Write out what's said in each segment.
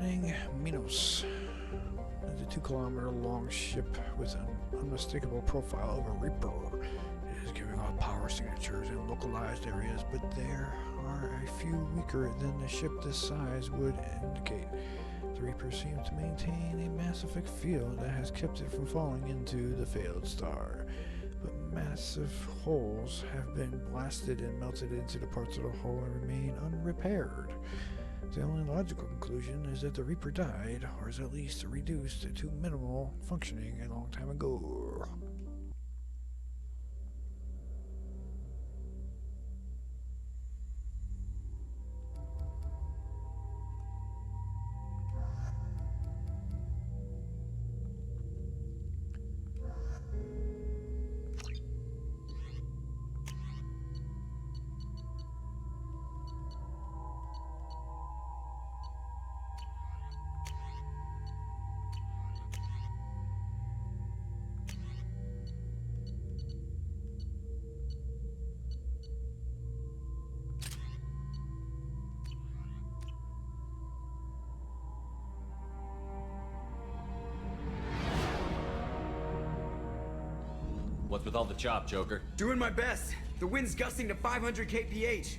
examining Minos. The 2-kilometer-long ship with an unmistakable profile of a Reaper. It is giving off power signatures in localized areas, but there are a few weaker than the ship this size would indicate. The Reaper seems to maintain a massive field that has kept it from falling into the failed star. But massive holes have been blasted and melted into the parts of the hull and remain unrepaired. The only logical conclusion is that the Reaper died, or is at least reduced to minimal functioning a long time ago. What's with all the chop, Joker? Doing my best. The wind's gusting to 500 kph.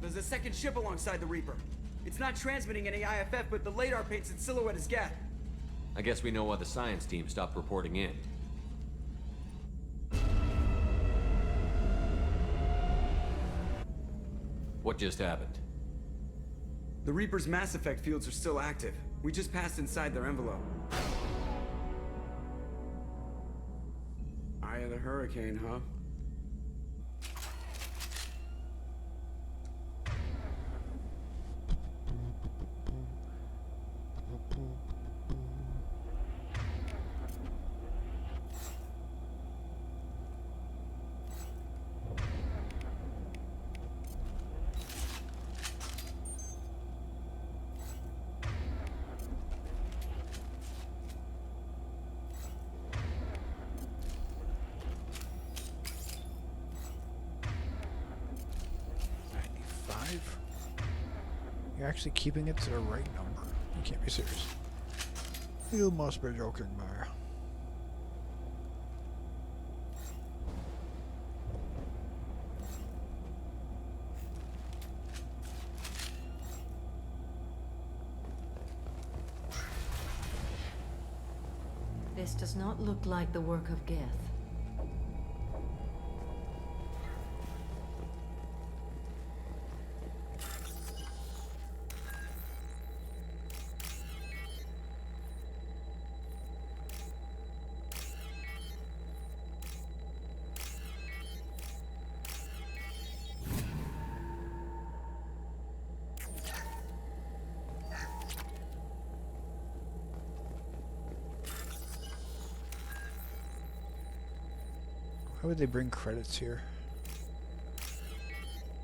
There's a second ship alongside the Reaper. It's not transmitting any I.F.F, but the radar paints its silhouette as Geth. I guess we know why the science team stopped reporting in. What just happened? The Reaper's mass effect fields are still active. We just passed inside their envelope. Eye of the hurricane, huh? You're actually keeping it to the right number. You can't be serious. You must be joking, man. This does not look like the work of Geth. Why would they bring credits here?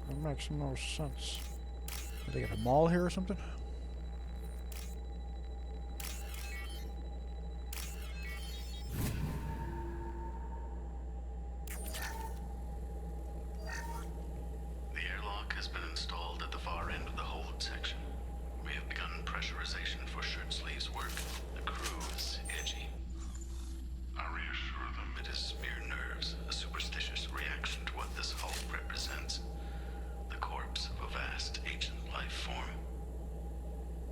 That makes no sense. Did they get a mall here or something? The airlock has been installed at the far end of the hold section. We have begun pressurization for shirt sleeves work. The crew is edgy. I reassure them it is mere nerves, a superstitious reaction to what this hulk represents. The corpse of a vast ancient life form.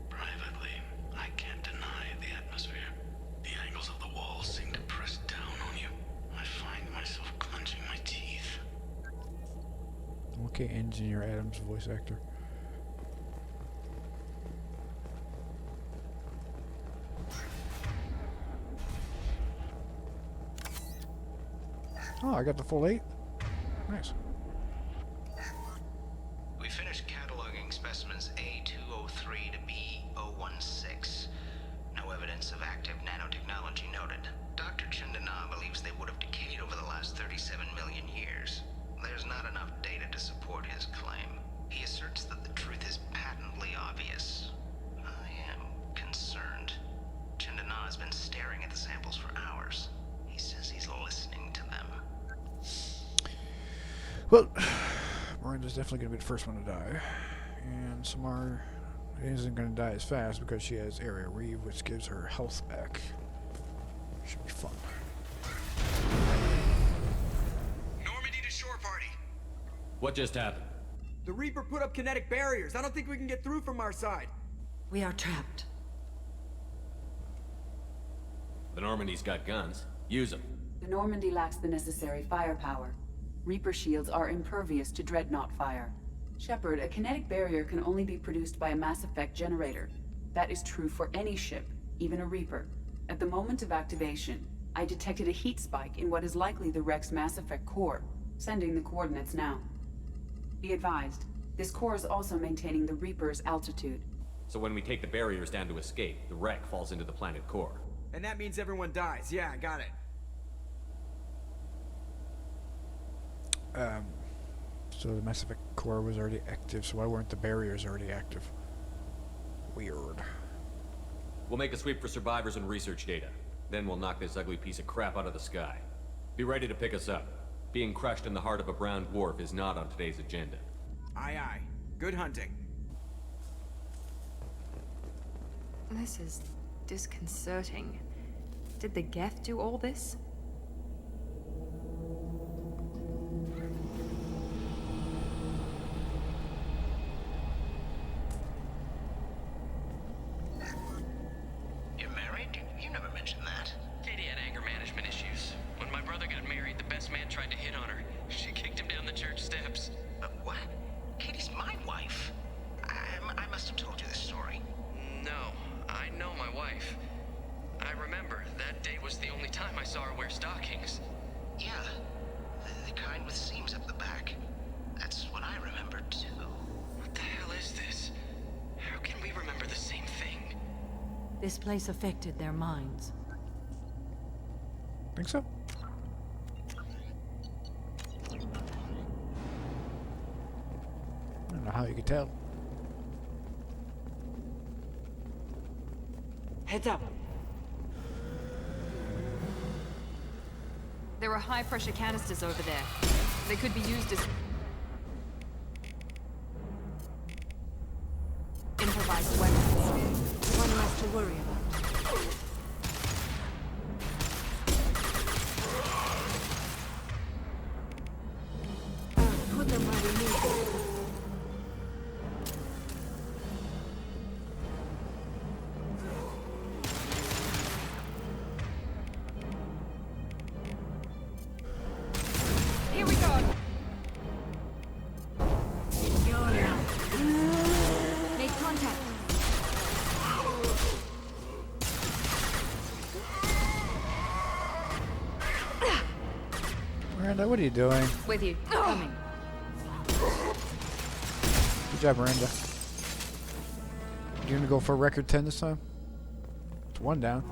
Privately, I can't deny the atmosphere. The angles of the walls seem to press down on you. I find myself clenching my teeth. Okay, Engineer Adams, voice actor. Oh, I got the full 8. Nice. We finished cataloging specimens A203 to B016. No evidence of active nanotechnology noted. Dr. Chandana believes they would have decayed over the last 37 million years. There's not enough data to support his claim. He asserts that the truth is patently obvious. I am concerned. Chandana has been staring at the samples for hours. He says he's listening to them. Well, Miranda's definitely going to be the first one to die. And Samar isn't going to die as fast because she has Area Reeve, which gives her health back. Should be fun. Normandy to shore party. What just happened? The Reaper put up kinetic barriers. I don't think we can get through from our side. We are trapped. The Normandy's got guns. Use them. The Normandy lacks the necessary firepower. Reaper shields are impervious to dreadnought fire. Shepard, a kinetic barrier can only be produced by a Mass Effect generator. That is true for any ship, even a Reaper. At the moment of activation, I detected a heat spike in what is likely the wreck's Mass Effect core, sending the coordinates now. Be advised, this core is also maintaining the Reaper's altitude. So when we take the barriers down to escape, the wreck falls into the planet core. And that means everyone dies. Yeah, I got it. So the Mass Effect core was already active, so why weren't the barriers already active? Weird. We'll make a sweep for survivors and research data. Then we'll knock this ugly piece of crap out of the sky. Be ready to pick us up. Being crushed in the heart of a brown dwarf is not on today's agenda. Aye, aye. Good hunting. This is disconcerting. Did the Geth do all this? You're married? You never mentioned that. Katie had anger management issues. When my brother got married, the best man tried to hit on her. She kicked him down the church steps. What? Katie's my wife. I must have told you this story. No, I know my wife. I remember, that day was the only time I saw her wear stockings. Yeah, the kind with seams up the back. That's what I remember too. What the hell is this? How can we remember the same thing? This place affected their minds. Think so? I don't know how you could tell. Heads up! There are high-pressure canisters over there. They could be used as improvised weapons. One less to worry about. Put them where we need them. Here we go! Make contact. Miranda, what are you doing? With you. Coming. Good job, Miranda. You gonna go for record 10 this time? It's one down.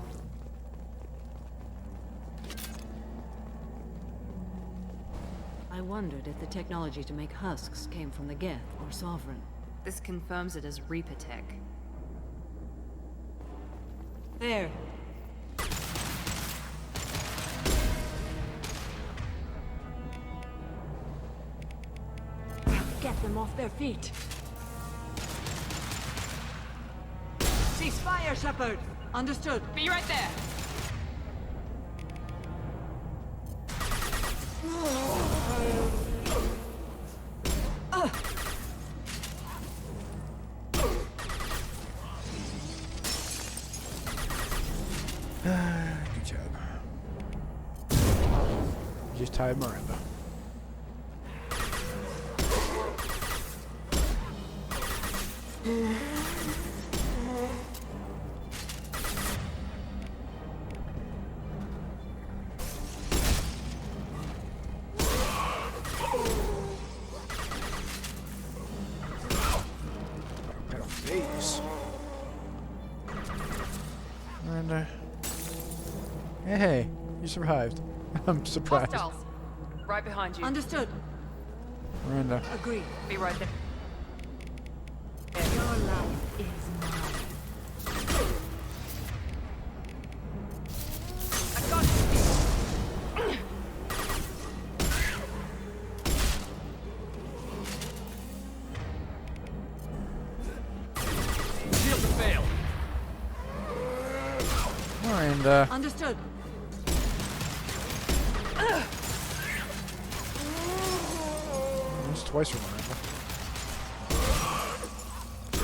I wondered if the technology to make husks came from the Geth or Sovereign. This confirms it as Reaper tech. There. Get them off their feet. Cease fire, Shepard. Understood. Be right there! Good job. Just tied Miranda. Got a face. Miranda. Hey, you survived. I'm surprised. Hostiles! Right behind you. Understood. Miranda. Agreed. Be right there. Your life is mine. I got you! and Understood. once, twice from Miranda.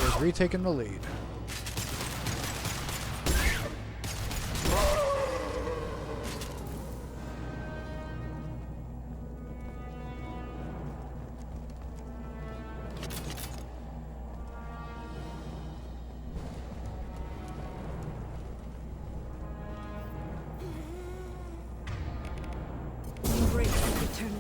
Is retaking the lead. Embrace eternity.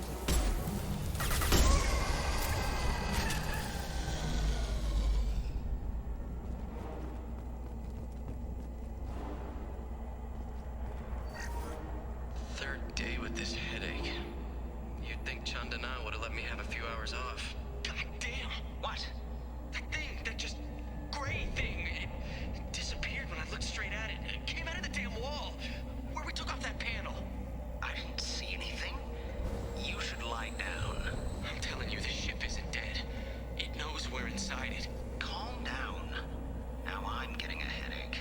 Third day with this headache. You'd think Chandana would have let me have a few hours off. God damn! What? That thing, that just gray thing, it disappeared when I looked straight at it. It came out of the damn wall, where we took off that panel. I didn't see anything. You should lie down. I'm telling you, the ship isn't dead. It knows we're inside it. Calm down. Now I'm getting a headache.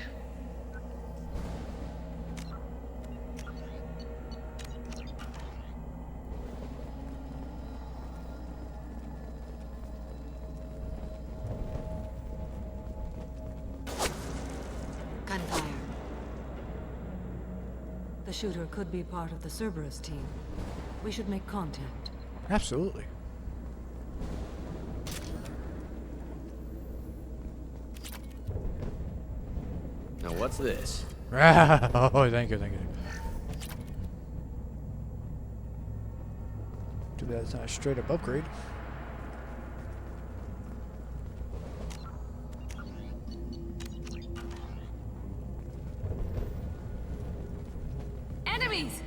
Gunfire. The shooter could be part of the Cerberus team. We should make contact. Absolutely. Now what's this? Oh, thank you, thank you. Too bad it's not a straight up upgrade. Enemies!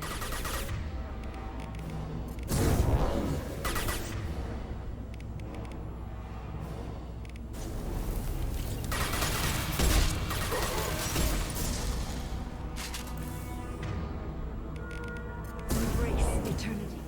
Embrace eternity.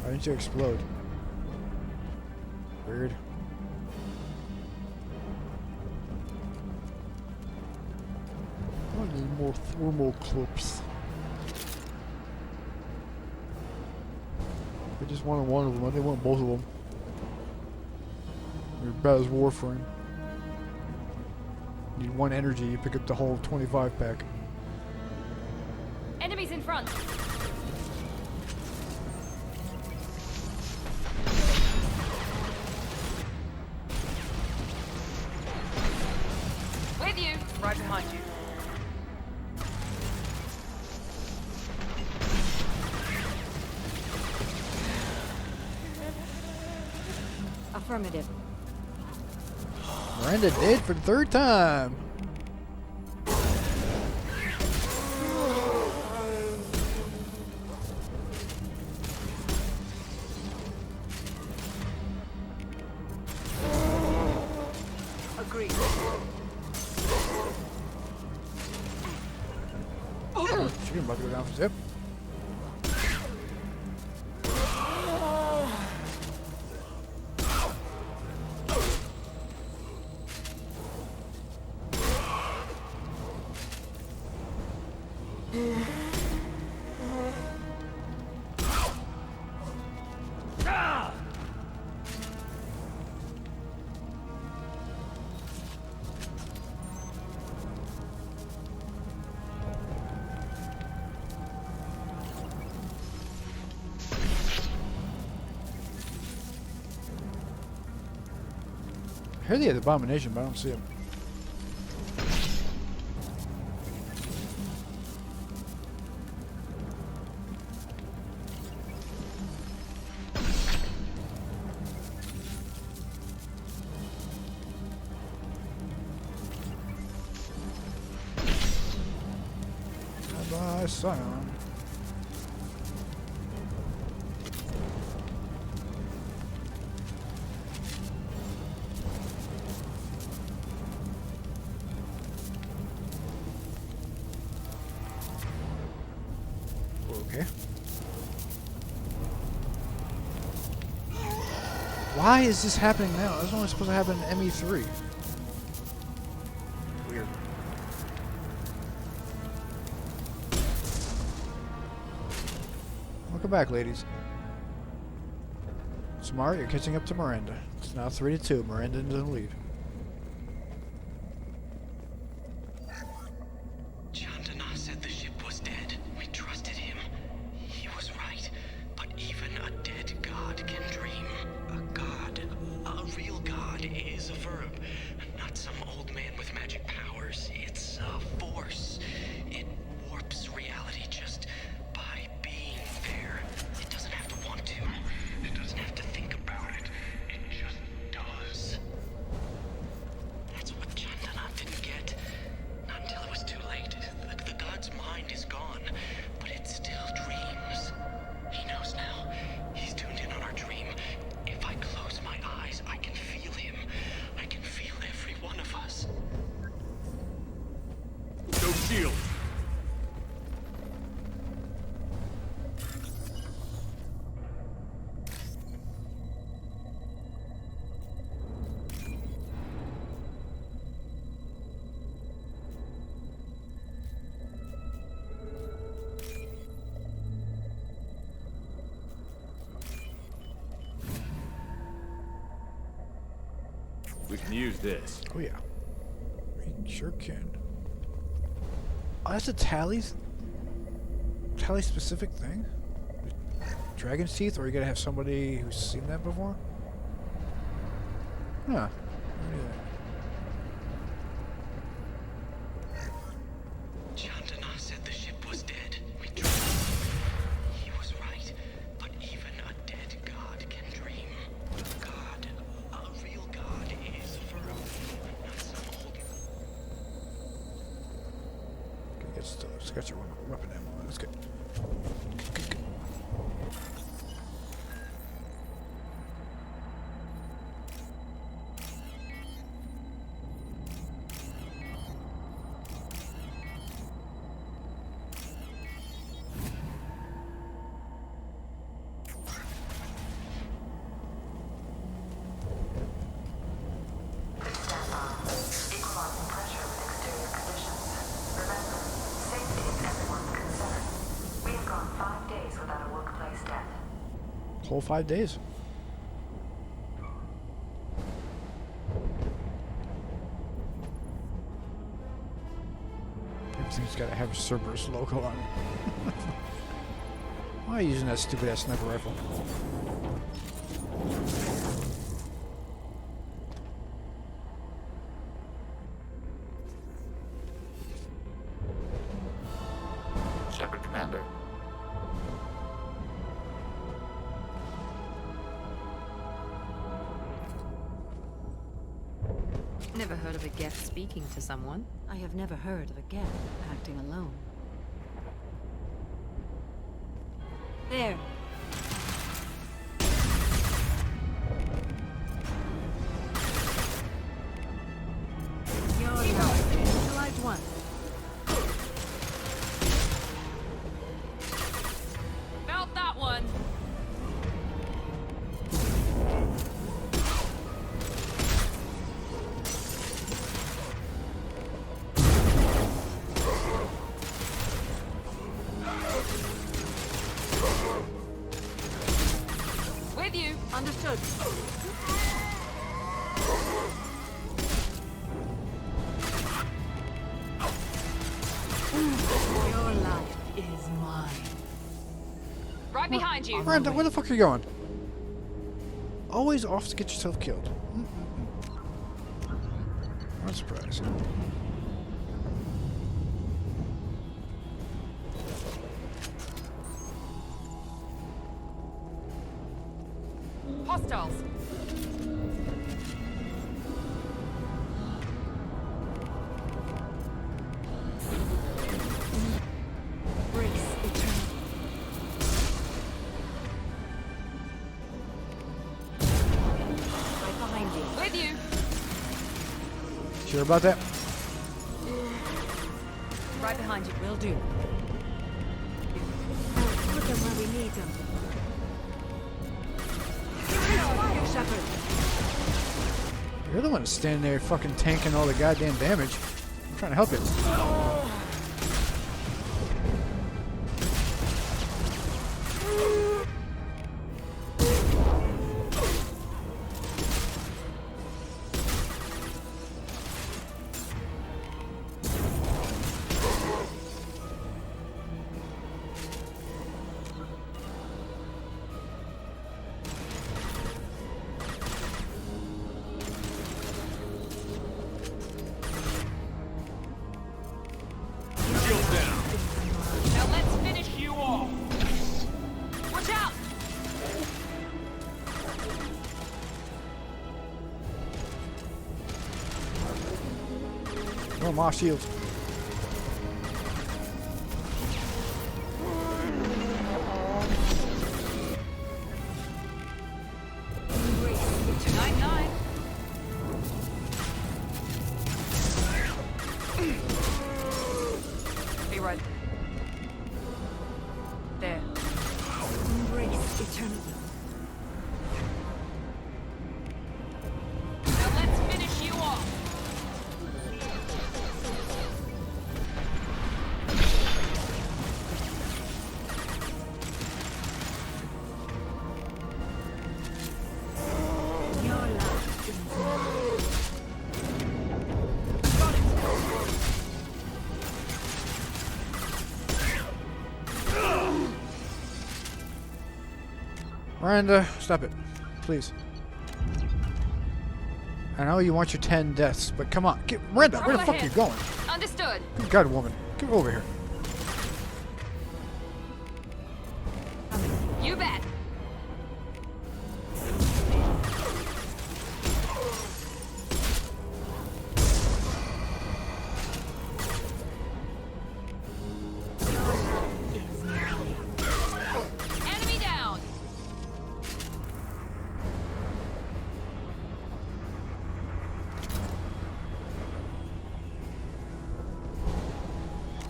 Why didn't you explode? Weird. I need more thermal clips. I just wanted one of them. I didn't want both of them. You're bad as Warframe. You need one energy, you pick up the whole 25 pack. Enemies in front. With you. Right behind you. Affirmative. Miranda dead for the third time. Agreed. She's about to go down for zip. I heard they had the abomination, but I don't see him. my son. Okay. Why is this happening now? This was only supposed to happen in ME3. Weird. Welcome back, ladies. Smart, you're catching up to Miranda. It's now 3-2. Miranda in the lead. Chandana said the ship was dead. We trusted him. He was right. But even a dead god can dream. A god, a real god, is a verb. Not some old man with magic powers. It's a force. It warps reality just by being there. It doesn't have to want to. It doesn't have to think about it. It just does. That's what Chandana didn't get. Not until it was too late. The god's mind is gone, but it still dreams. He knows now. He's tuned in on our dream. If I close my eyes, I can feel him. I can feel every one of us. No shield! We can use this. Oh yeah. We sure can. Oh, that's a tally specific thing? Dragon's teeth, or you gotta have somebody who's seen that before? Huh. Chandana said the ship was dead. We trusted him. He was right. But even a dead god can dream. A god, a real god, is a verb. Not some old... Okay, it's got your weapon ammo. That's good. Good. Equalizing pressure with exterior conditions. Remember, safety is everyone's concern. We have gone 5 days without a workplace death. Whole 5 days. Everything's got to have a Cerberus logo on it. Why are you using that stupid ass sniper rifle? Shepard Commander. Never heard of a Geth speaking to someone. I have never heard of a Geth acting alone. There. You're right. Neutralized one. Felt that one. With you. Understood. Your life is mine. Right behind you. Miranda, where the fuck are you going? Always off to get yourself killed. Not surprised. Hostiles. Sure about that? Right behind you. Will do. Put them where we need them. Fire, Shepard. You're the one that's standing there fucking tanking all the goddamn damage. I'm trying to help it. Now let's finish you off. Watch out! No more shields. Night-night. Be right there. Embrace eternity. Now let's finish you off. Your life is Miranda, stop it. Please. I know you want your 10 deaths, but come on. Miranda, where the fuck are you going? Understood. Good God, woman. Get over here. You bet. Enemy down.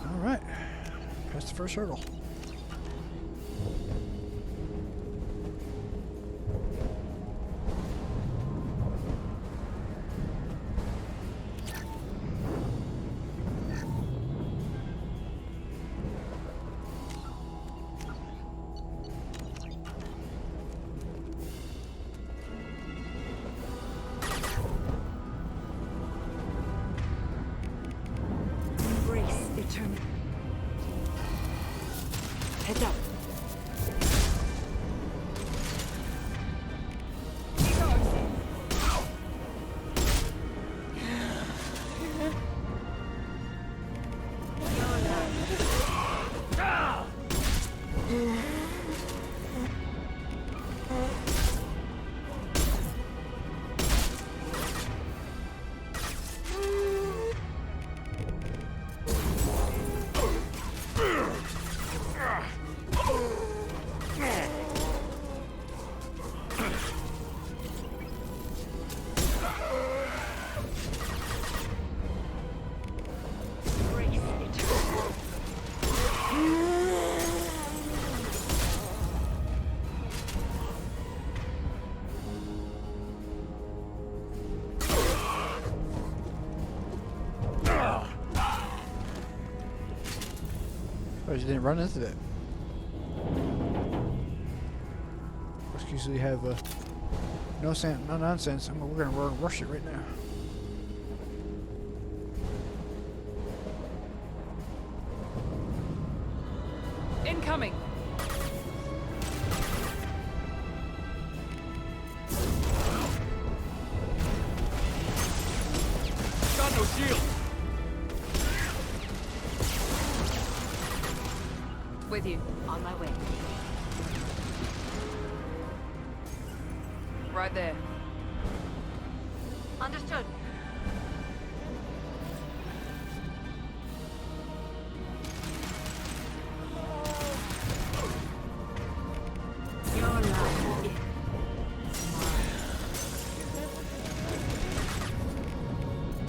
All right. Past the first hurdle. embrace eternity. Heads up. Oh, you didn't run into that. Excuse me, have no nonsense. We're gonna rush it right now. Incoming. Got no shield. With you. On my way. Right there. Understood. Your life is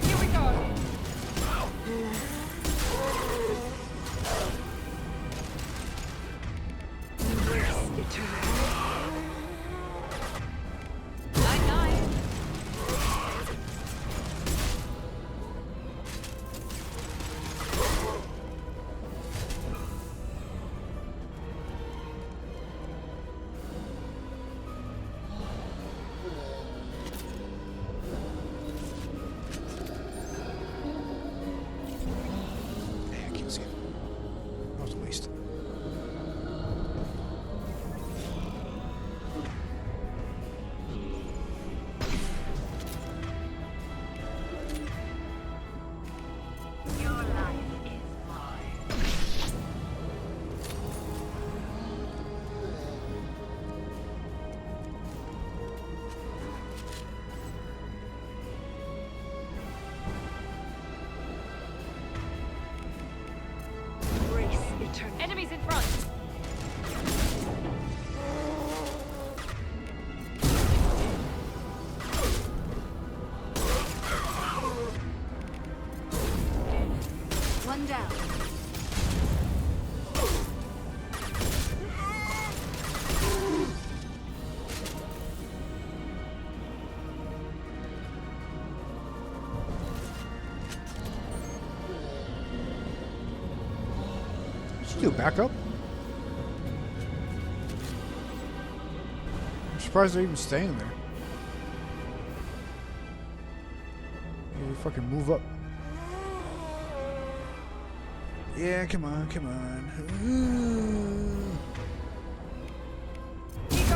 Here we go. One down. Did you do backup? I'm surprised they're even staying there. You fucking move up. Yeah, come on, come on. He goes.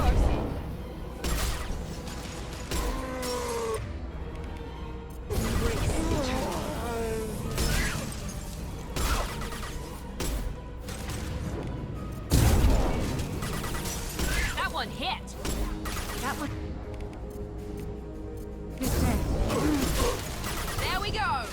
That one hit. That one is dead. There we go.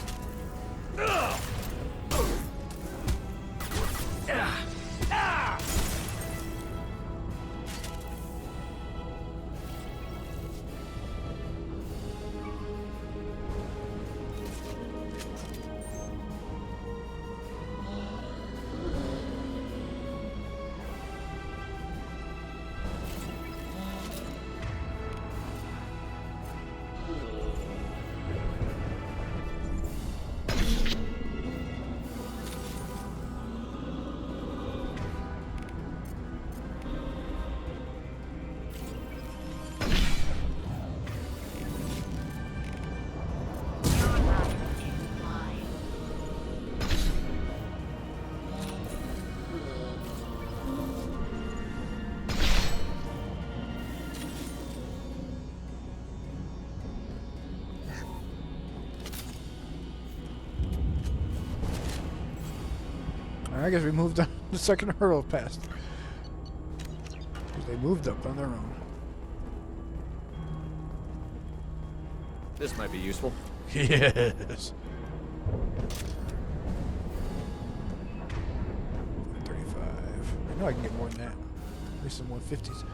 I guess we moved on the second hurdle past. Because they moved up on their own. This might be useful. Yes. 35. I know I can get more than that. At least some 150s.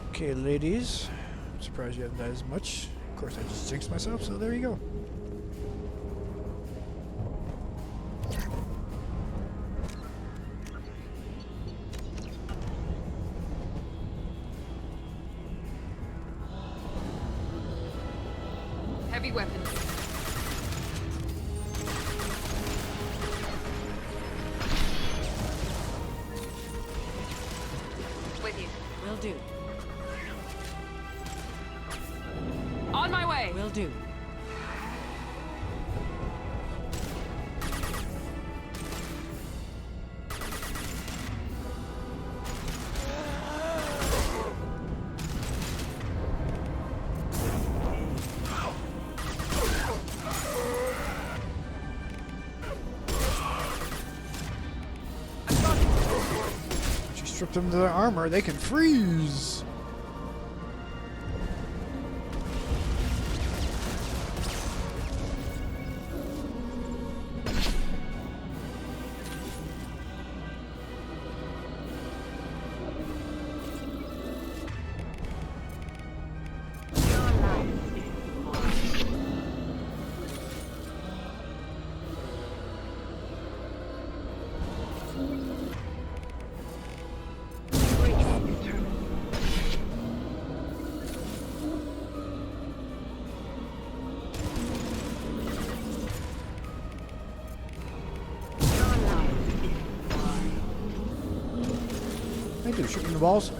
Okay, ladies. I'm surprised you haven't done as much. Of course, I just jinxed myself, so there you go. Heavy weapons. With you. Will do. On my way. Will do. Strip them to their armor, they can freeze. Thank you, shooting the balls.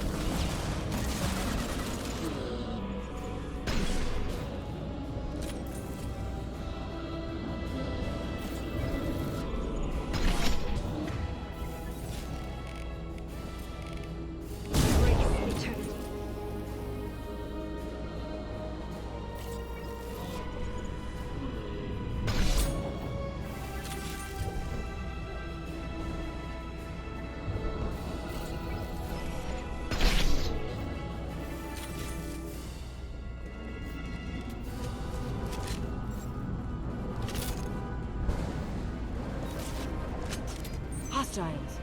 Hostiles.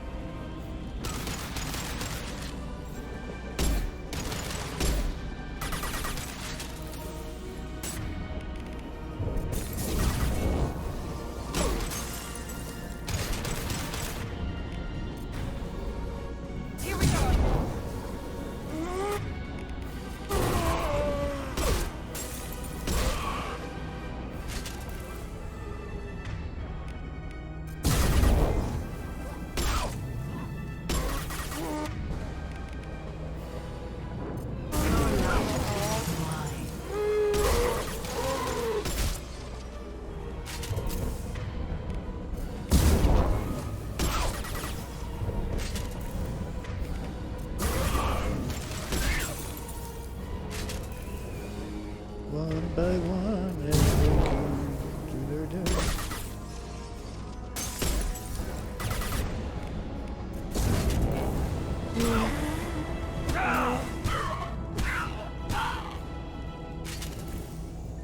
One by one, as they came to their death.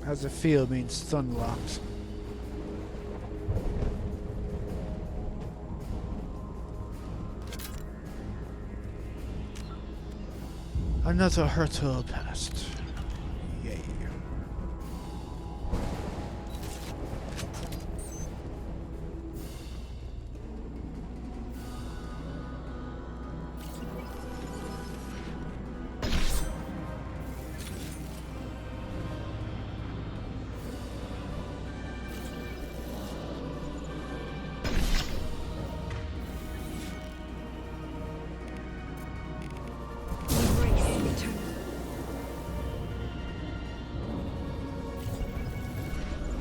How's it feel being stun locked? Another hurtle past. Yay.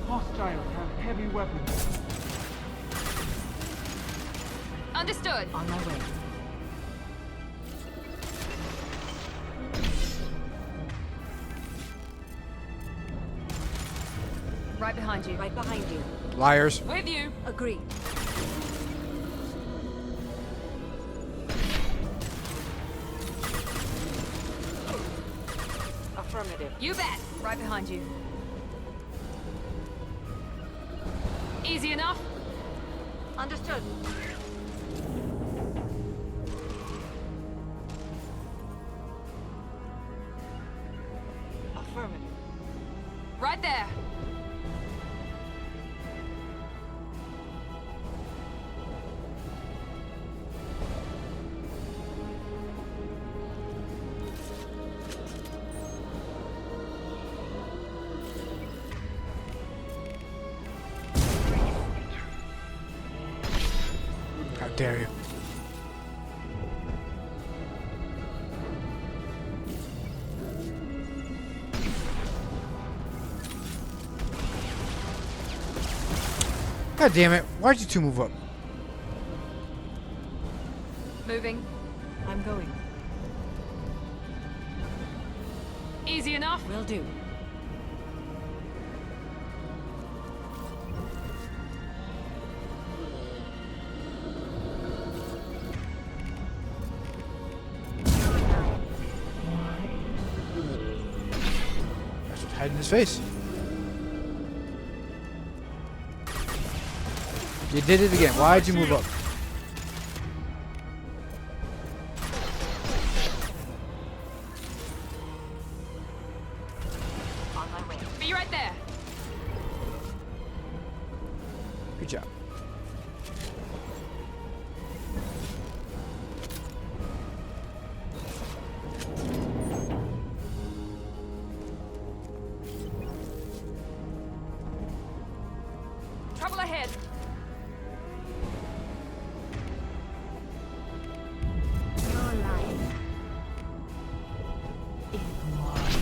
Hostiles have heavy weapons. Understood. On my way. Right behind you. Right behind you. Liars. With you. Agreed. Affirmative. You bet. Right behind you. Easy enough? Understood. Affirmative. Right there. How dare you? God damn it. Why'd you two move up? Moving. I'm going. Easy enough? Will do. That's what hide in his face. You did it again. Why'd you move up? On my way. Be right there. Good job. Trouble ahead. Your life is mine.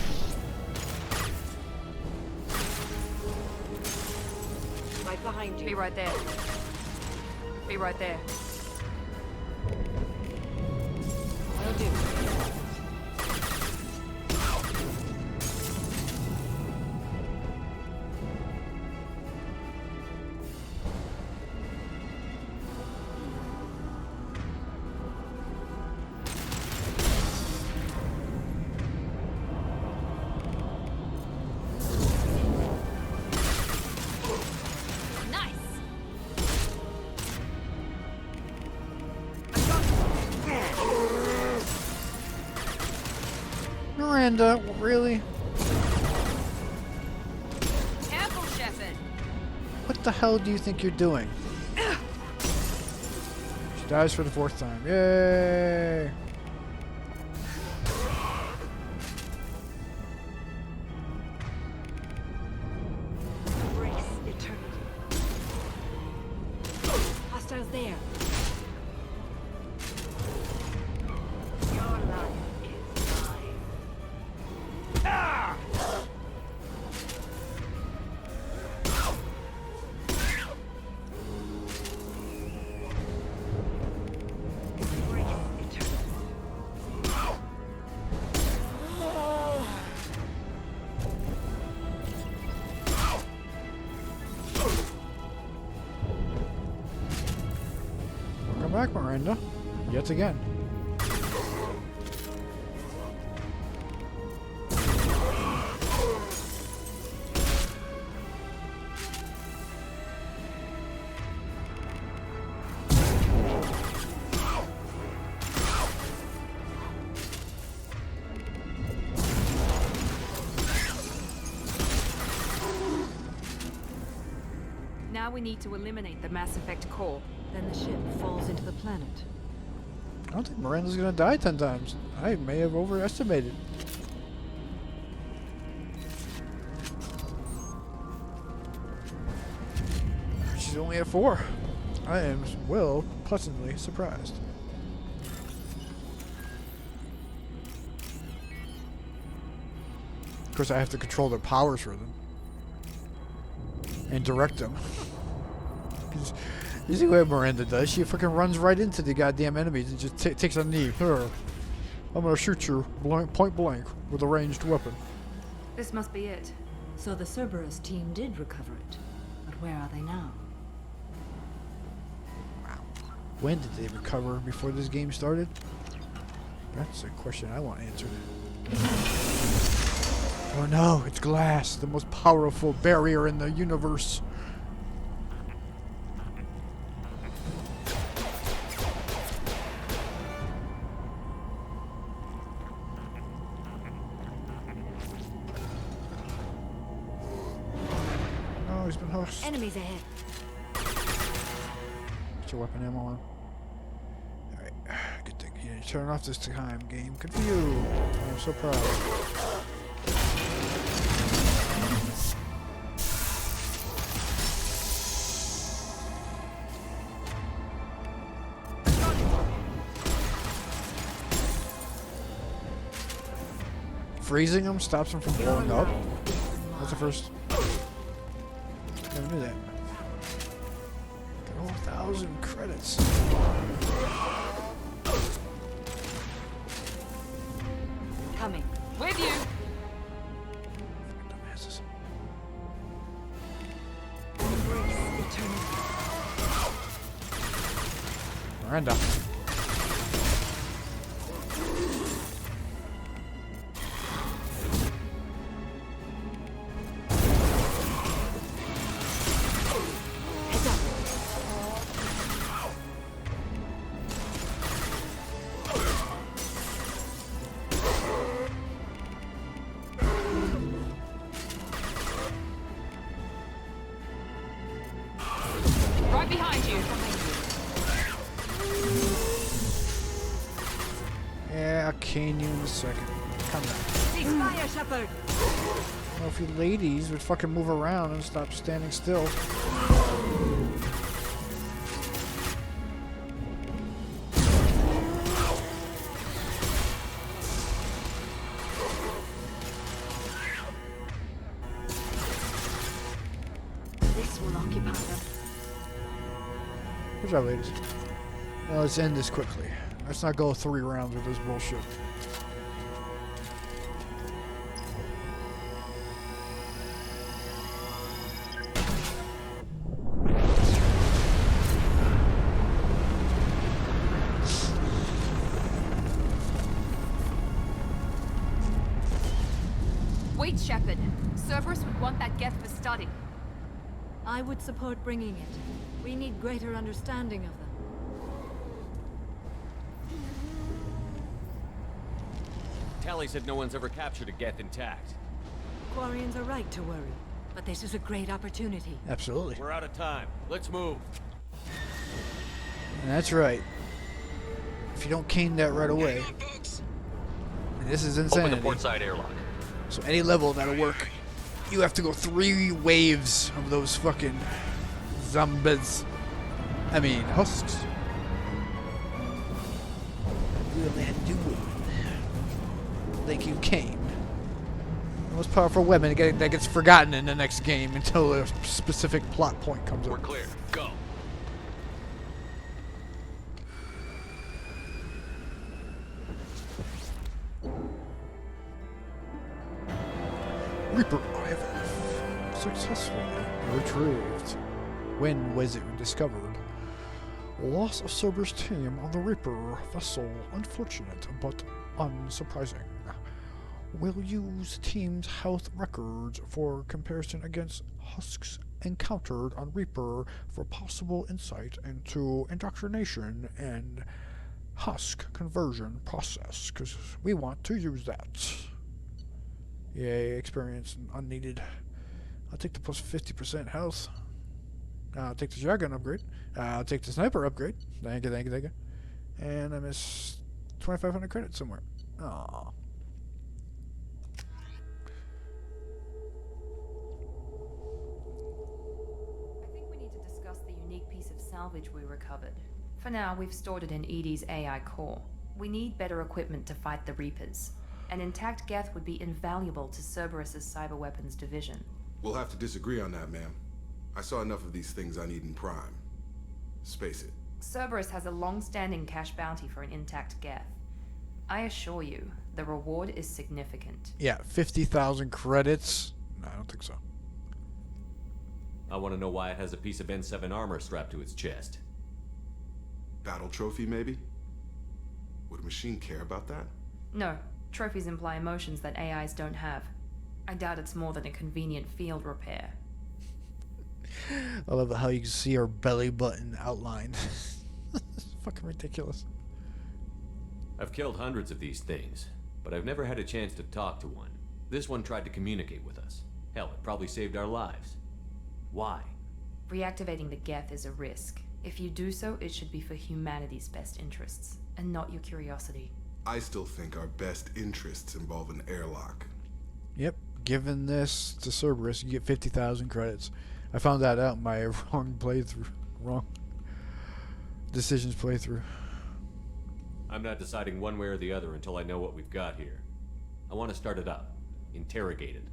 Right behind you. Be right there. Be right there. Will do. Nice. Miranda, really? Careful, Shepard. What the hell do you think you're doing? She dies for the 4th time. Yay! Embrace eternity. Hostiles there. Your life is mine. Embrace eternity. back, Miranda. Yet again. Now we need to eliminate the Mass Effect core. Then the ship falls into the planet. I don't think Miranda's gonna die 10 times. I may have overestimated. She's only at 4. I am, well, pleasantly surprised. Of course, I have to control their powers for them. And direct them. You see what Miranda does? She fucking runs right into the goddamn enemies and just takes a knee. Her. I'm gonna shoot you point blank with a ranged weapon. This must be it. So the Cerberus team did recover it. But where are they now? When did they recover? Before this game started? That's a question I want answered. Oh no, it's glass, the most powerful barrier in the universe. Oh, he's been hooked. Enemies ahead. Get your weapon ammo on. Alright, good thing you didn't turn off this time, game. Good for you. I'm so proud. Freezing them stops them from blowing up. That's the first. Never knew that. Got over 1,000 credits. Coming. With you! Dumbasses. Miranda. Right behind you. Yeah, I'll cane you in a second. Come on. Ceasefire, Shepard! Well, if you ladies would fucking move around and stop standing still. This will occupy them. Good job, ladies. Now let's end this quickly. Let's not go 3 rounds with this bullshit. Wait, Shepard. Cerberus would want that Geth for study. I would support bringing it. We need greater understanding of them. Tally said no one's ever captured a Geth intact. Quarians are right to worry, but this is a great opportunity. Absolutely. We're out of time. Let's move. And that's right. If you don't cane that right away. And this is Open insanity. the port side airlock. So any level that'll work. You have to go 3 waves of those fucking zombies. I mean, husks. You only had to do one. Thank you, Kane. The most powerful weapon that gets forgotten in the next game until a specific plot point comes We're up. clear. Go. Reaper I.F.F. successfully retrieved. When was it discovered? Loss of Cerberus team on the Reaper vessel. Unfortunate, but unsurprising. We'll use team's health records for comparison against husks encountered on Reaper for possible insight into indoctrination and husk conversion process, because we want to use that. Yay, experience unneeded. I'll take the plus 50% health. I'll take the shotgun upgrade. I'll take the sniper upgrade. Thank you, thank you, thank you. And I missed 2,500 credits somewhere. Aww. I think we need to discuss the unique piece of salvage we recovered. For now, we've stored it in EDI's AI core. We need better equipment to fight the Reapers. An intact Geth would be invaluable to Cerberus's cyber weapons division. We'll have to disagree on that, ma'am. I saw enough of these things I need in Prime. Space it. Cerberus has a long-standing cash bounty for an intact Geth. I assure you, the reward is significant. Yeah, 50,000 credits? No, I don't think so. I want to know why it has a piece of N7 armor strapped to its chest. Battle trophy, maybe? Would a machine care about that? No. Trophies imply emotions that AIs don't have. I doubt it's more than a convenient field repair. I love how you can see her belly button outline. It's fucking ridiculous. I've killed hundreds of these things, but I've never had a chance to talk to one. This one tried to communicate with us. Hell, it probably saved our lives. Why? Reactivating the Geth is a risk. If you do so, it should be for humanity's best interests, and not your curiosity. I still think our best interests involve an airlock. Yep, giving this to Cerberus, you get 50,000 credits. I found that out in my wrong decisions playthrough. I'm not deciding one way or the other until I know what we've got here. I want to start it up. Interrogate it.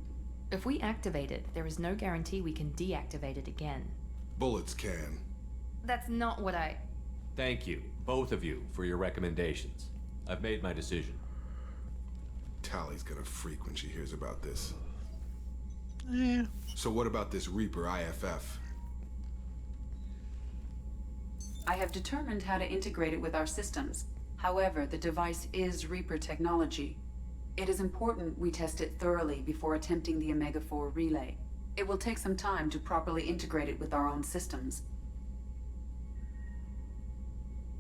If we activate it, there is no guarantee we can deactivate it again. Bullets can. That's not what I... Thank you, both of you, for your recommendations. I've made my decision. Tally's gonna freak when she hears about this. Yeah. So what about this Reaper I.F.F? I have determined how to integrate it with our systems. However, the device is Reaper technology. It is important we test it thoroughly before attempting the Omega-4 relay. It will take some time to properly integrate it with our own systems.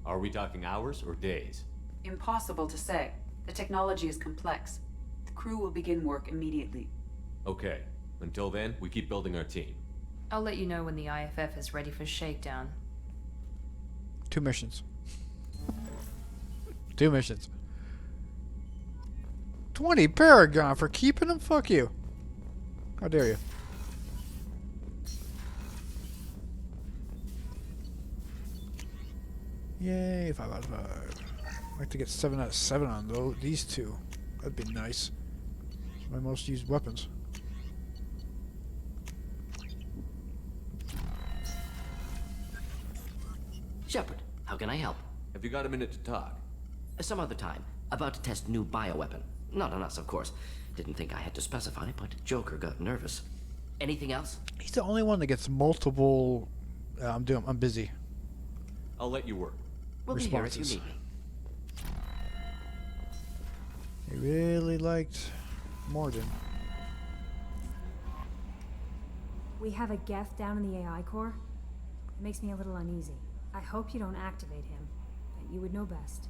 Are we talking hours or days? Impossible to say. The technology is complex. The crew will begin work immediately. Okay. Until then, we keep building our team. I'll let you know when the I.F.F. is ready for shakedown. 2 missions. 2 missions. 20 Paragon for keeping them? Fuck you. How dare you? Yay, 5 out of 5. I'd like to get 7 out of 7 on these two. That'd be nice. My most used weapons. Shepard, how can I help? Have you got a minute to talk? Some other time. About to test new bioweapon. Not on us, of course. Didn't think I had to specify, but Joker got nervous. Anything else? He's the only one that gets multiple... I'm busy. I'll let you work. We'll be here if you need me. He really liked Morden. We have a Geth down in the AI core. It makes me a little uneasy. I hope you don't activate him, but you would know best.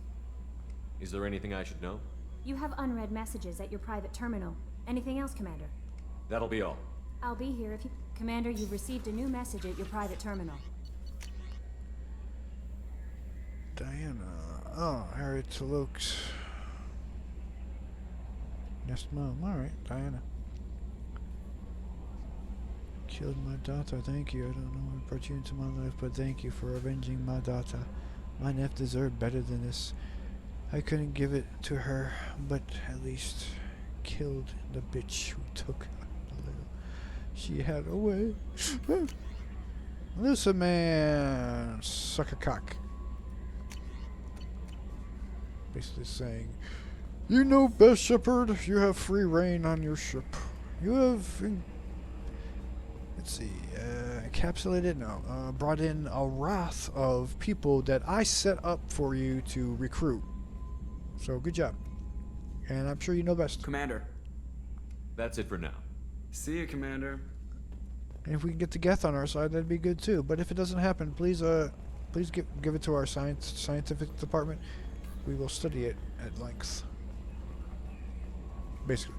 Is there anything I should know? You have unread messages at your private terminal. Anything else, Commander? That'll be all. I'll be here if you... Commander, you've received a new message at your private terminal. Diana. Oh, Harriet Toulouse. Yes, Mom. Alright, Diana. Killed my daughter, thank you. I don't know what brought you into my life, but thank you for avenging my daughter. My nephew deserved better than this. I couldn't give it to her, but at least killed the bitch who took a little she had away. Listen, man, suck a cock. Basically saying, you know best, Shepard. You have free reign on your ship. You have... let's see. Encapsulated? No. Brought in a raft of people that I set up for you to recruit. So good job. And I'm sure you know best. Commander. That's it for now. See you, Commander. And if we can get the Geth on our side, that'd be good too. But if it doesn't happen, please give it to our scientific department. We will study it at length. Basically.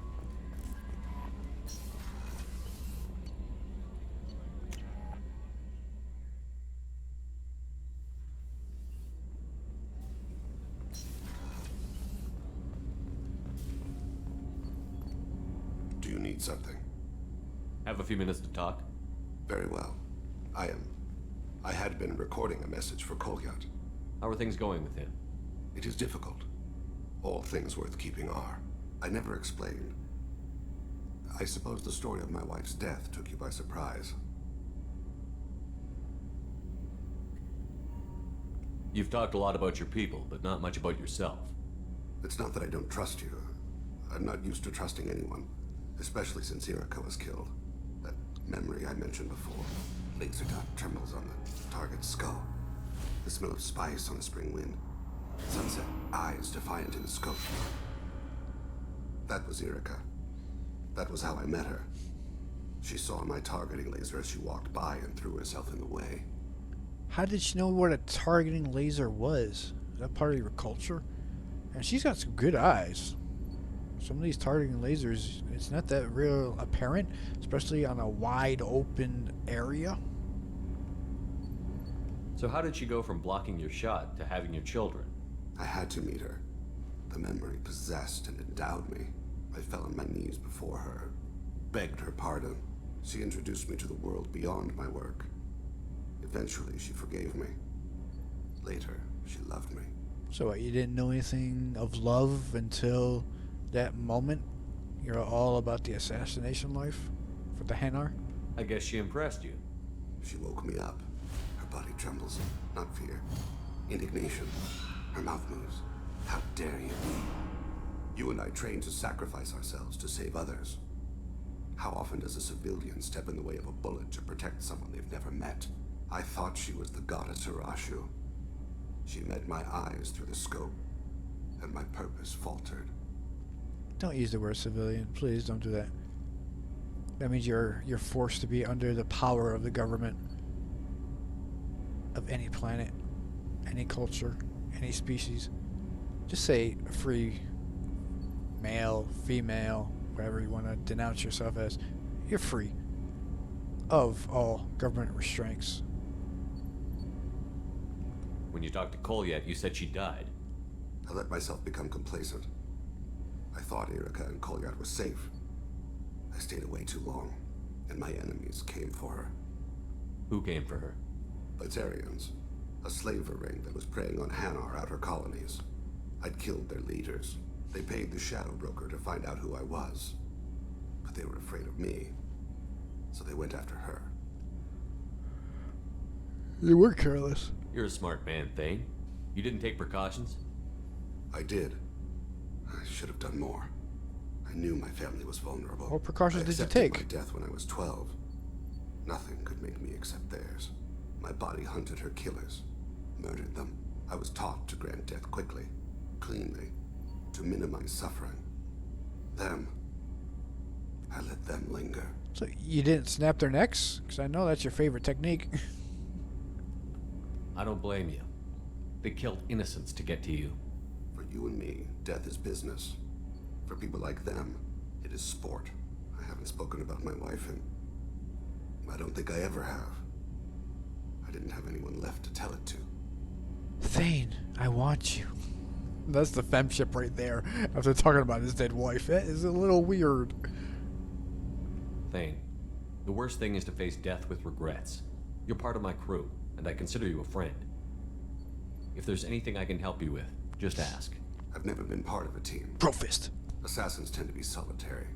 Do you need something? Have a few minutes to talk? Very well. I had been recording a message for Kolyat. How are things going with him? It is difficult. All things worth keeping are. I never explained. I suppose the story of my wife's death took you by surprise. You've talked a lot about your people, but not much about yourself. It's not that I don't trust you. I'm not used to trusting anyone, especially since Erica was killed. That memory I mentioned before. Laser dot trembles on the target's skull. The smell of spice on a spring wind. Sunset eyes defiant in the scope. That was Erica. That was how I met her. She saw my targeting laser as she walked by and threw herself in the way. How did she know what a targeting laser was? Is that part of your culture? And she's got some good eyes. Some of these targeting lasers, it's not that real apparent, especially on a wide open area. So how did she go from blocking your shot to having your children? I had to meet her. The memory possessed and endowed me. I fell on my knees before her, begged her pardon. She introduced me to the world beyond my work. Eventually, she forgave me. Later, she loved me. So what, you didn't know anything of love until that moment? You're all about the assassination life for the Hanar? I guess she impressed you. She woke me up. Her body trembles, not fear. Indignation. Her mouth moves. How dare you? You and I trained to sacrifice ourselves to save others. How often does a civilian step in the way of a bullet to protect someone they've never met? I thought she was the goddess Arashu. She met my eyes through the scope, and my purpose faltered. Don't use the word civilian. Please don't do that. That means you're forced to be under the power of the government of any planet, any culture, any species. Just say free male, female, whatever you want to denounce yourself as. You're free of all government restraints. When you talked to Kolyat, you said she died. I let myself become complacent. I thought Erica and Kolyat were safe. I stayed away too long, and my enemies came for her. Who came for her? Batarians. A slaver ring that was preying on Hanar outer colonies. I'd killed their leaders. They paid the shadow broker to find out who I was. But they were afraid of me. So they went after her. You were careless. You're a smart man, Thane. You didn't take precautions? I did. I should have done more. I knew my family was vulnerable. What precautions did you accepted take? my death when I was 12. Nothing could make me accept theirs. My body hunted her killers, murdered them. I was taught to grant death quickly, cleanly, to minimize suffering. Them, I let them linger. So you didn't snap their necks? Because I know that's your favorite technique. I don't blame you. They killed innocents to get to you. For you and me, death is business. For people like them, it is sport. I haven't spoken about my wife, and I don't think I ever have. I didn't have anyone left to tell it to. Thane, I want you. That's the femship right there. After talking about his dead wife, that is a little weird. Thane, the worst thing is to face death with regrets. You're part of my crew, and I consider you a friend. If there's anything I can help you with, just ask. I've never been part of a team. Profist. Assassins tend to be solitary.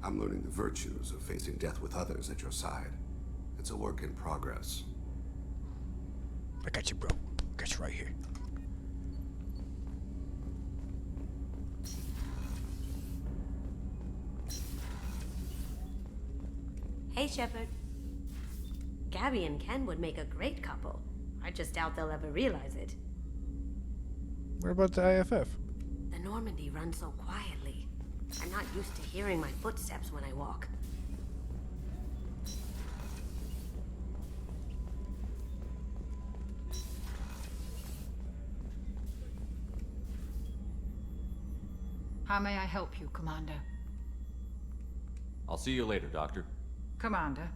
I'm learning the virtues of facing death with others at your side. It's a work in progress. I got you, bro. Got you right here. Hey, Shepard. Gabby and Ken would make a great couple. I just doubt they'll ever realize it. What about the I.F.F? The Normandy runs so quietly. I'm not used to hearing my footsteps when I walk. How may I help you, Commander? I'll see you later, Doctor. Commander.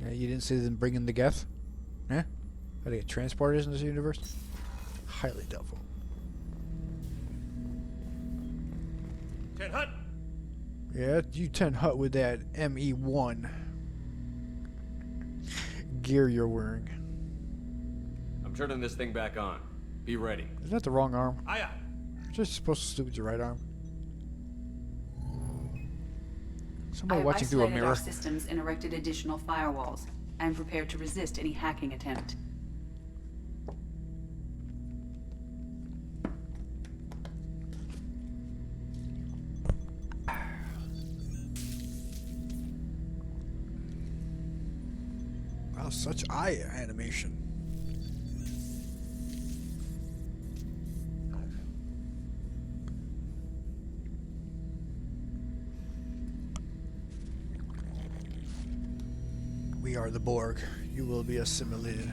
Yeah, you didn't see them bringing the Geth? Yeah? How to get transporters in this universe? Highly doubtful. 10 Hut! Yeah, you 10 Hut with that ME1 gear you're wearing. I'm turning this thing back on. Be ready. Isn't that the wrong arm? Aye, aye. You're just supposed to sleep with your right arm. Somebody I've watching through a isolated mirror. our systems and erected additional firewalls. I am prepared to resist any hacking attempt. Wow, such eye animation. We are the Borg. You will be assimilated.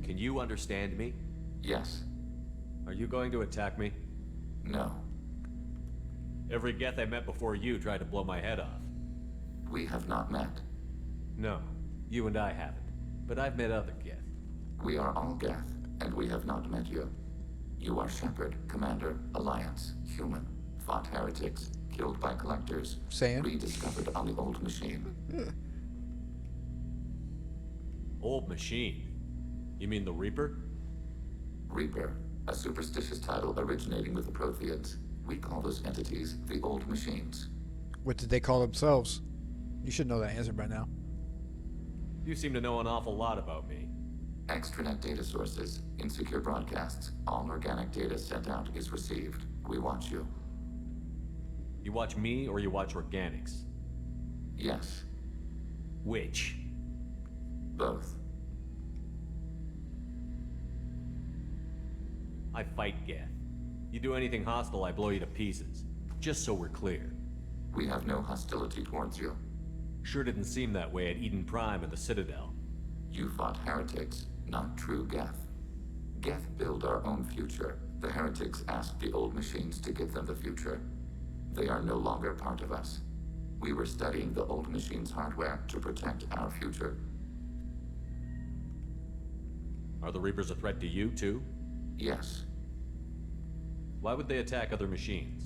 Can you understand me? Yes. Are you going to attack me? No. Every Geth I met before you tried to blow my head off. We have not met. No, you and I haven't. But I've met other Geth. We are all Geth, and we have not met you. You are Shepard, Commander, Alliance, human, fought heretics, killed by collectors, rediscovered on the old machine. Old machine? You mean the Reaper? Reaper, a superstitious title originating with the Protheans. We call those entities the old machines. What did they call themselves? You should know that answer by now. You seem to know an awful lot about me. Extranet data sources, insecure broadcasts, all organic data sent out is received. We watch you. You watch me or you watch organics? Yes. Which? Both. I fight Geth. You do anything hostile, I blow you to pieces. Just so we're clear. We have no hostility towards you. Sure didn't seem that way at Eden Prime and the Citadel. You fought heretics, not true Geth. Geth build our own future. The heretics asked the old machines to give them the future. They are no longer part of us. We were studying the old machines' hardware to protect our future. Are the Reapers a threat to you, too? Yes. Why would they attack other machines?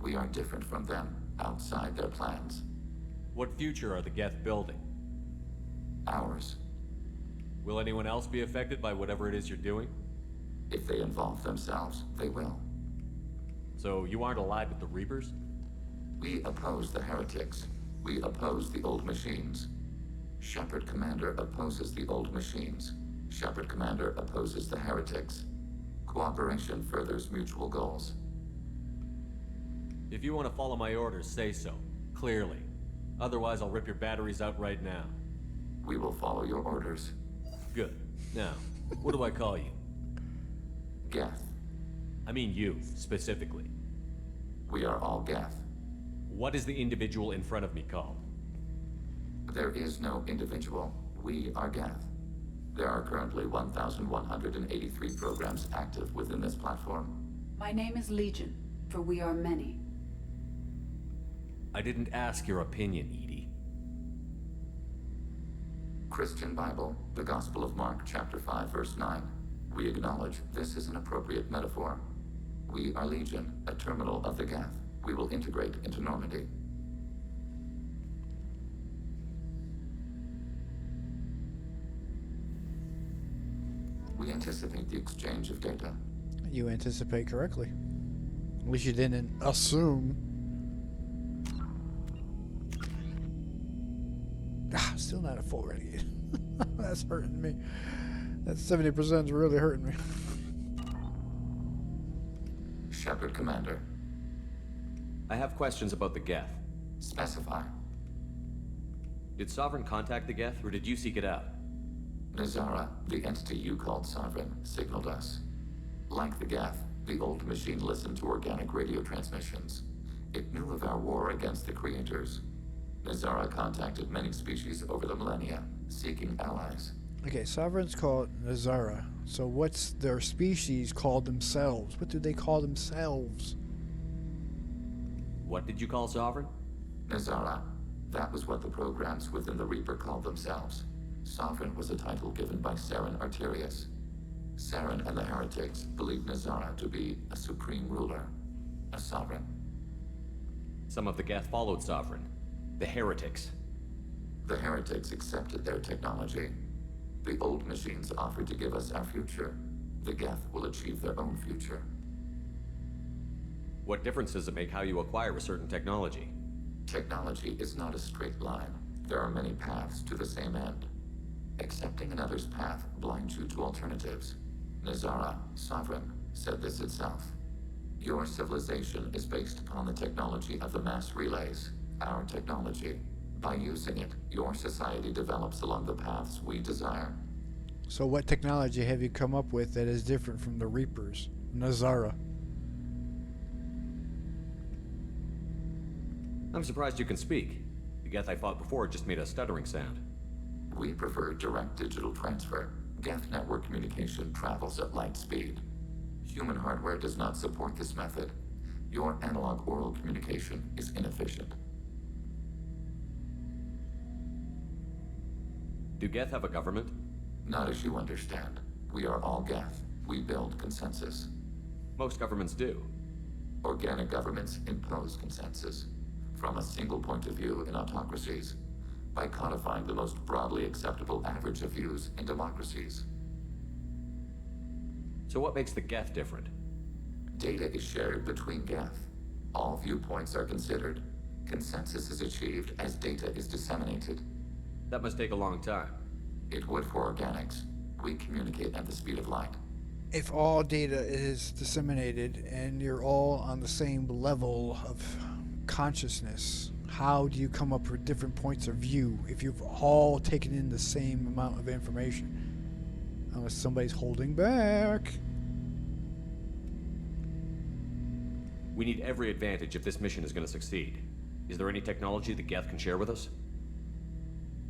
We are different from them, outside their plans. What future are the Geth building? Ours. Will anyone else be affected by whatever it is you're doing? If they involve themselves, they will. So you aren't allied with the Reapers? We oppose the heretics. We oppose the old machines. Shepard Commander opposes the old machines. Shepard Commander opposes the heretics. Cooperation furthers mutual goals. If you want to follow my orders, say so. Clearly. Otherwise, I'll rip your batteries out right now. We will follow your orders. Good. Now, what do I call you? Geth. I mean you, specifically. We are all Geth. What is the individual in front of me called? There is no individual. We are Geth. There are currently 1,183 programs active within this platform. My name is Legion, for we are many. I didn't ask your opinion, Edie. Christian Bible, the Gospel of Mark, chapter 5, verse 9. We acknowledge this is an appropriate metaphor. We are Legion, a terminal of the Geth. We will integrate into Normandy. We anticipate the exchange of data. You anticipate correctly. At least you didn't assume. Still not a full renegade. That's hurting me. That 70% is really hurting me. Shepard, Commander. I have questions about the Geth. Specify. Did Sovereign contact the Geth, or did you seek it out? Nazara, the entity you called Sovereign, signaled us. Like the Geth, the old machine listened to organic radio transmissions. It knew of our war against the creators. Nazara contacted many species over the millennia, seeking allies. Okay, Sovereign's called Nazara. So what's their species called themselves? What do they call themselves? What did you call Sovereign? Nazara. That was what the programs within the Reaper called themselves. Sovereign was a title given by Saren Arterius. Saren and the heretics believed Nazara to be a supreme ruler, a sovereign. Some of the Geth followed Sovereign. The heretics. The heretics accepted their technology. The old machines offered to give us our future. The Geth will achieve their own future. What difference does it make how you acquire a certain technology? Technology is not a straight line. There are many paths to the same end. Accepting another's path blinds you to alternatives. Nazara, Sovereign, said this itself. Your civilization is based upon the technology of the mass relays, our technology. By using it, your society develops along the paths we desire. So what technology have you come up with that is different from the Reapers? Nazara. I'm surprised you can speak. The Geth I fought before just made a stuttering sound. We prefer direct digital transfer. Geth network communication travels at light speed. Human hardware does not support this method. Your analog oral communication is inefficient. Do Geth have a government? Not as you understand. We are all Geth. We build consensus. Most governments do. Organic governments impose consensus. From a single point of view in autocracies, by codifying the most broadly acceptable average of views in democracies. So what makes the Geth different? Data is shared between Geth. All viewpoints are considered. Consensus is achieved as data is disseminated. That must take a long time. It would for organics. We communicate at the speed of light. If all data is disseminated and you're all on the same level of consciousness, how do you come up with different points of view if you've all taken in the same amount of information? Unless somebody's holding back. We need every advantage if this mission is going to succeed. Is there any technology the Geth can share with us?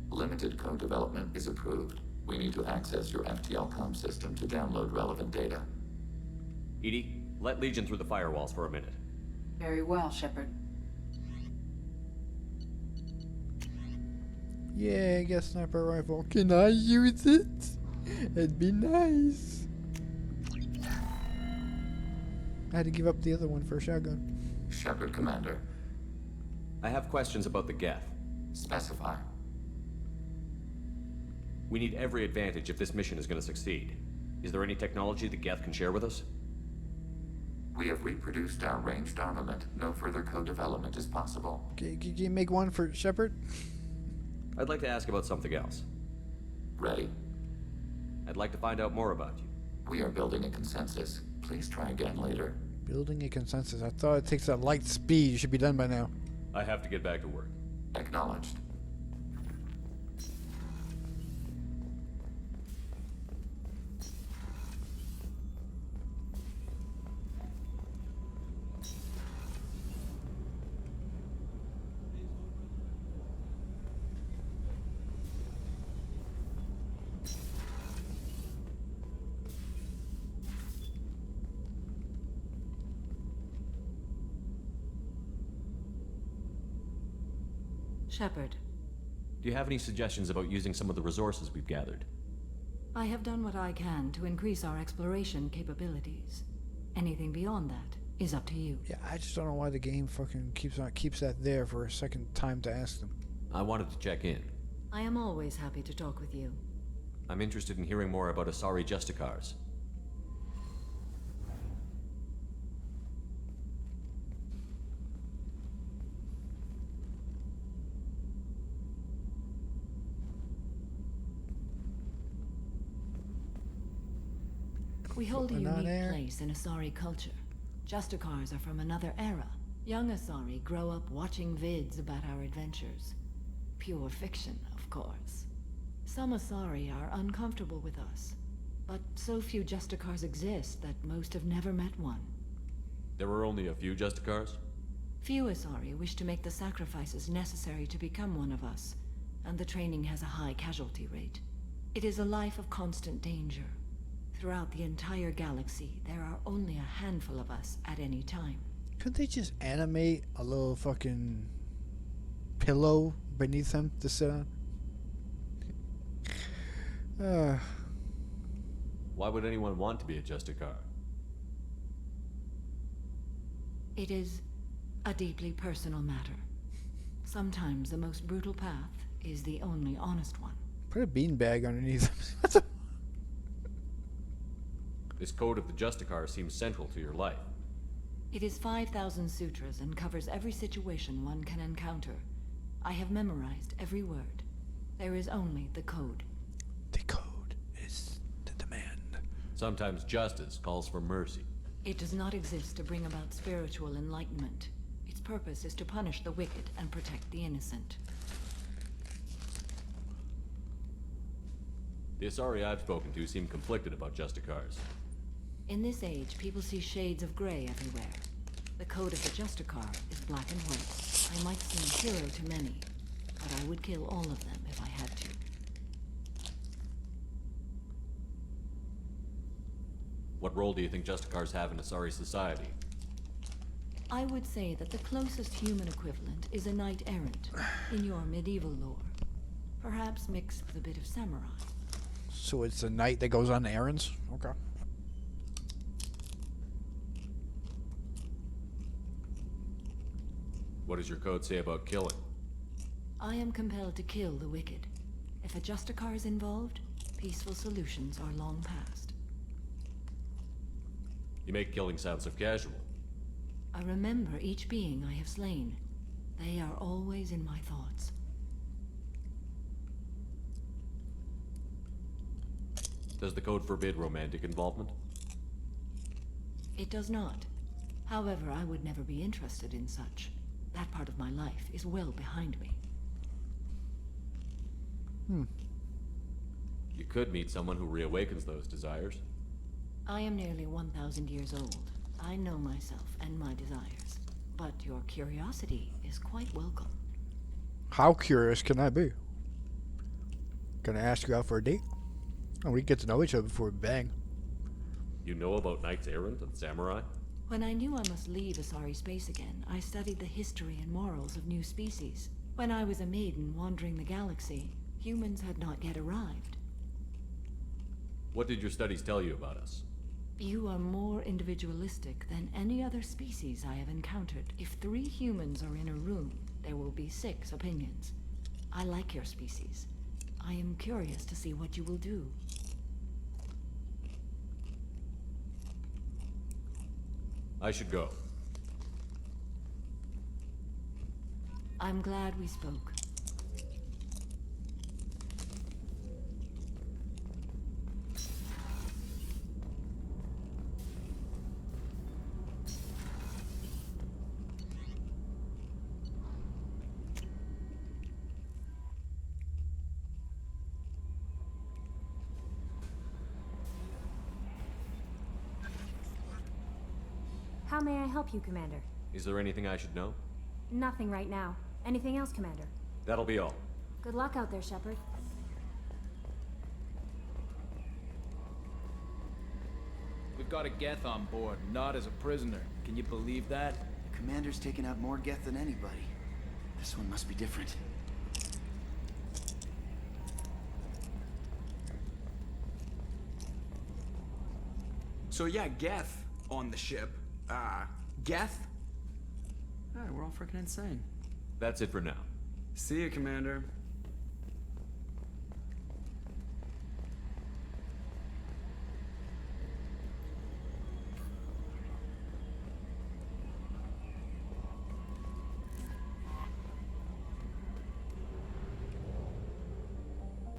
Limited code development is approved. We need to access your FTL comm system to download relevant data. EDI, let Legion through the firewalls for a minute. Very well, Shepard. Yeah, I got a sniper rifle. Can I use it? It'd be nice. I had to give up the other one for a shotgun. Shepard, Commander. I have questions about the Geth. Specify. We need every advantage if this mission is going to succeed. Is there any technology the Geth can share with us? We have reproduced our ranged armament. No further co-development is possible. Can you make one for Shepard? I'd like to ask about something else. Ready. I'd like to find out more about you. We are building a consensus. Please try again later. Building a consensus. I thought it takes that light speed. You should be done by now. I have to get back to work. Acknowledged. Shepard, Do you have any suggestions about using some of the resources we've gathered? I have done what I can to increase our exploration capabilities. Anything beyond that is up to you. Yeah, I just don't know why the game fucking keeps that there for a second time to ask them. I wanted to check in. I am always happy to talk with you. I'm interested in hearing more about Asari Justicars. We hold a Putting on unique air. place in Asari culture. Justicars are from another era. Young Asari grow up watching vids about our adventures. Pure fiction, of course. Some Asari are uncomfortable with us, but so few Justicars exist that most have never met one. There were only a few Justicars? Few Asari wish to make the sacrifices necessary to become one of us, and the training has a high casualty rate. It is a life of constant danger. Throughout the entire galaxy, there are only a handful of us at any time. Couldn't they just animate a little fucking pillow beneath them to sit on? Why would anyone want to be a Justicar? It is a deeply personal matter. Sometimes the most brutal path is the only honest one. Put a beanbag underneath them. This code of the Justicar seems central to your life. It is 5,000 sutras and covers every situation one can encounter. I have memorized every word. There is only the code. The code is the demand. Sometimes justice calls for mercy. It does not exist to bring about spiritual enlightenment. Its purpose is to punish the wicked and protect the innocent. The Asari I've spoken to seem conflicted about Justicars. In this age, people see shades of gray everywhere. The code of the Justicar is black and white. I might seem hero to many, but I would kill all of them if I had to. What role do you think Justicars have in Asari society? I would say that the closest human equivalent is a knight-errant in your medieval lore. Perhaps mixed with a bit of samurai. So it's a knight that goes on errands? Okay. What does your code say about killing? I am compelled to kill the wicked. If a Justicar is involved, peaceful solutions are long past. You make killing sound so casual. I remember each being I have slain. They are always in my thoughts. Does the code forbid romantic involvement? It does not. However, I would never be interested in such. That part of my life is well behind me. You could meet someone who reawakens those desires. I am nearly 1,000 years old. I know myself and my desires. But your curiosity is quite welcome. How curious can I be? Can I ask you out for a date? Oh, we get to know each other before we bang. You know about Knights Errant and Samurai? When I knew I must leave Asari space again, I studied the history and morals of new species. When I was a maiden wandering the galaxy, humans had not yet arrived. What did your studies tell you about us? You are more individualistic than any other species I have encountered. If 3 humans are in a room, there will be 6 opinions. I like your species. I am curious to see what you will do. I should go. I'm glad we spoke. How may I help you, Commander? Is there anything I should know? Nothing right now. Anything else, Commander? That'll be all. Good luck out there, Shepard. We've got a Geth on board, not as a prisoner. Can you believe that? The commander's taken out more Geth than anybody. This one must be different. So yeah, Geth on the ship. Geth? Alright, we're all freaking insane. That's it for now. See you, Commander.